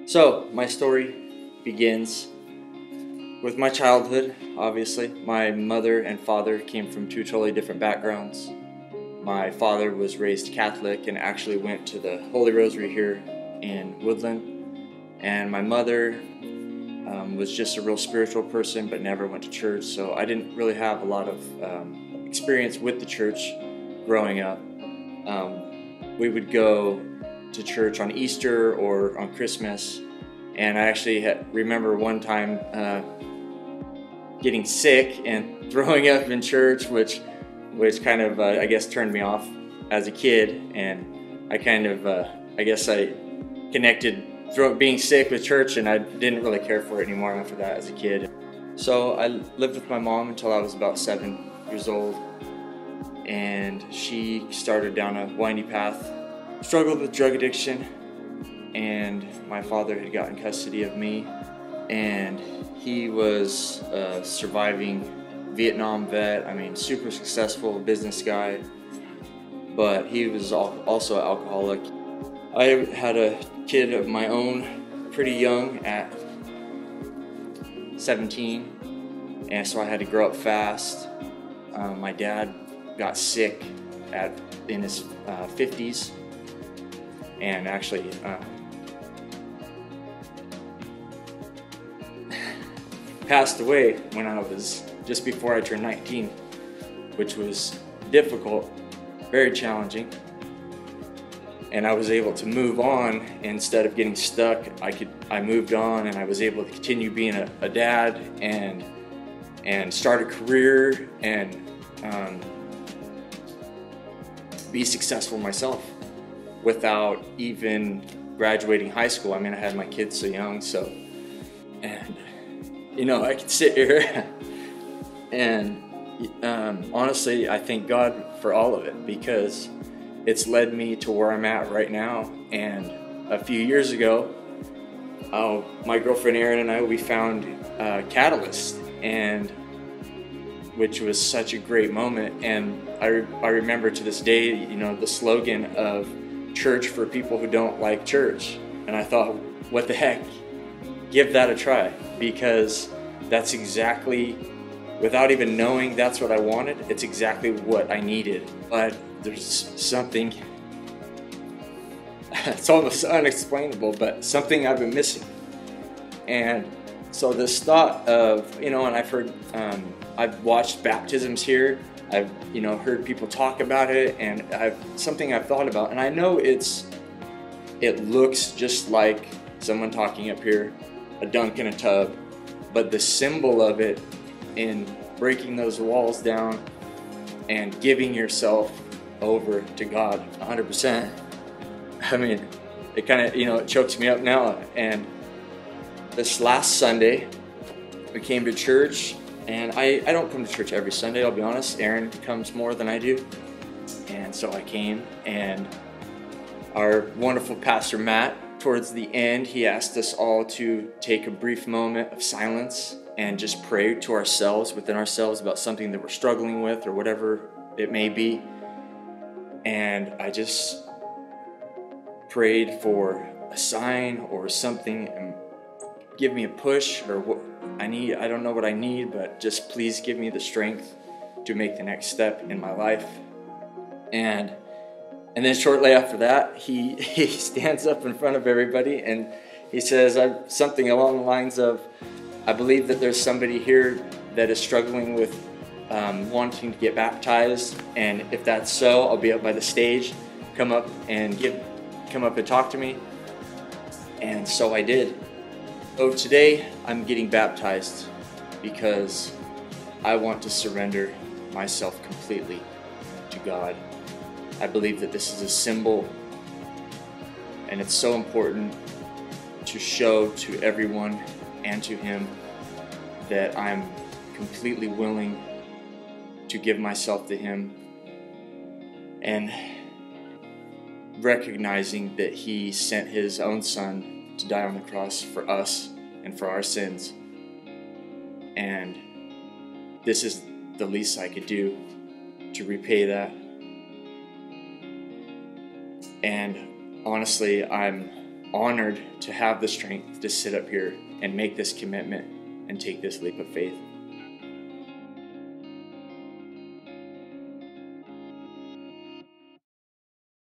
So, my story begins with my childhood, obviously. My mother and father came from two totally different backgrounds. My father was raised Catholic and actually went to the Holy Rosary here in Woodland. And my mother was just a real spiritual person but never went to church, so I didn't really have a lot of experience with the church growing up. We would go to church on Easter or on Christmas, and I actually remember one time getting sick and throwing up in church, which kind of I guess turned me off as a kid, and I kind of I guess I connected being sick with church, and I didn't really care for it anymore after that as a kid. So I lived with my mom until I was about 7 years old, and she started down a windy path, struggled with drug addiction, and my father had gotten custody of me, and he was a surviving Vietnam vet. I mean, super successful business guy, but he was also an alcoholic. I had a kid of my own pretty young at 17, and so I had to grow up fast. My dad got sick in his 50s, and actually passed away when I was just before I turned 19, which was difficult, very challenging. And I was able to move on instead of getting stuck. I moved on, and I was able to continue being a dad and start a career and be successful myself without even graduating high school. I mean, I had my kids so young, and you know, I could sit here and honestly, I thank God for all of it, because it's led me to where I'm at right now. And a few years ago, my girlfriend Erin and we found Catalyst, and which was such a great moment. And I remember to this day, you know, the slogan of church for people who don't like church. And I thought, what the heck, give that a try, because that's exactly, without even knowing that's what I wanted, it's exactly what I needed. But there's something, it's almost unexplainable, but something I've been missing. And so this thought of, you know, and I've watched baptisms here, I've, you know, heard people talk about it, and something I've thought about, and I know it looks just like someone talking up here, a dunk in a tub, but the symbol of it in breaking those walls down and giving yourself over to God 100%. I mean, it kind of, you know, it chokes me up now. And this last Sunday, we came to church, and I don't come to church every Sunday, I'll be honest. Erin comes more than I do. And so I came, and our wonderful Pastor Matt, towards the end, he asked us all to take a brief moment of silence and just pray to ourselves, within ourselves, about something that we're struggling with or whatever it may be. And I just prayed for a sign or something, and give me a push, or what I need. I don't know what I need, but just please give me the strength to make the next step in my life. And then shortly after that, he stands up in front of everybody and he says something along the lines of, I believe that there's somebody here that is struggling with wanting to get baptized, and if that's so, I'll be up by the stage. Come up and talk to me. And so I did. So today I'm getting baptized because I want to surrender myself completely to God. I believe that this is a symbol, and it's so important to show to everyone and to Him that I'm completely willing to give myself to Him, and recognizing that He sent His own Son to die on the cross for us and for our sins. And this is the least I could do to repay that. And honestly, I'm honored to have the strength to sit up here and make this commitment and take this leap of faith.